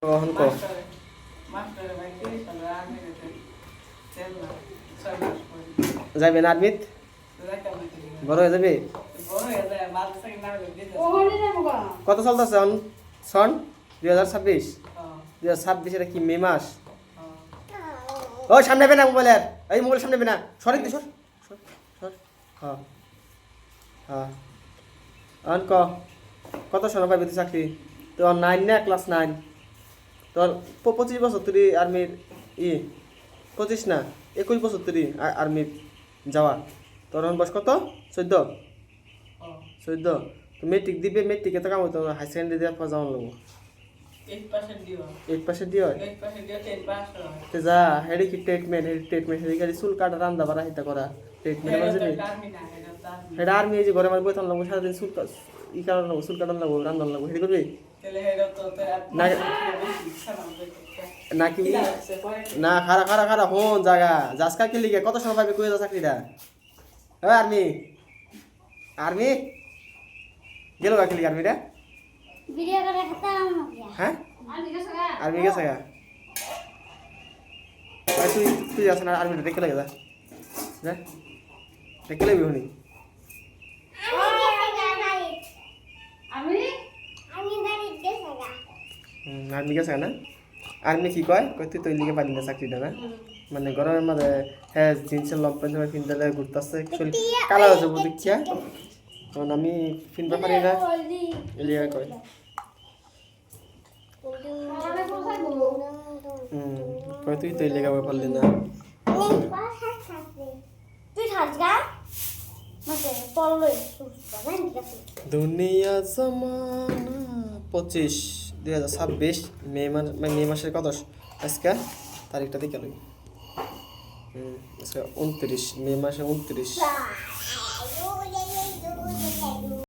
এখন কো যাবে না আর্মিত বড় হয়ে যাবে কত চলতেছে সন 2026 2026 এটা কি মে মাস ও সামনে হবে না মোবাইলের এই মোবাইল সামনে হবে না সরে দিস সর হ্যাঁ হ্যাঁ এখন ক কত সোনা পাইবে তুই চাকরি তোর 9 না ক্লাস 9 তোর 25 বছর তুই আর্মির 25 না 21 বছর তুই আর্মির যাওয়া তোর বয়স কত 14 তো মেট্রিক দিবে মেট্রিকে তো কাম হতো হাই সেকেন্ডারি দেওয়ার পর যাওয়ার লাগবো 8% দিও তো যা হেডি কি ট্রিটমেন্ট হেডি গাড়ি চুল কাটা রান্দা বাড়া হিতা করা ট্রিটমেন্ট বাজে হেডা আর্মি এই যে ঘরে মার বইতাম লাগবো সারাদিন চুল ই কাটান লাগবো চুল কাটান লাগবো রান্দান লাগবো হেডি করবি নাকি না খারা হন জায়গা জাসকা কি লিগে কত সময় পাবে কই যা চাকরিটা আর্মি গেল কি লিগে আর্মিটা ভিডিও করে খতম হ্যাঁ আর্মি গেছে গা তুই যাস না আর্মিটা দেখে লাগে যা দেখে লাগবি হনি আর্মি গেছে না আর্মি কি কয় তুই তো লিগে পালি না চাকরিটা না মানে গরমের মধ্যে হ্যাঁ জিন্সের লম্পেন সময় কিনতে ঘুরতেছে কালা হয়ে যাবো দেখিয়া তখন আমি কিনতে পারি না এলিয়া কয় কয় তুই তো লেগাবে পারলি না দুনিয়া জমানা 25 2026 মে মাসের কত আজকে তারিখটা দেখে লই আজকে 29 মে মাসে 29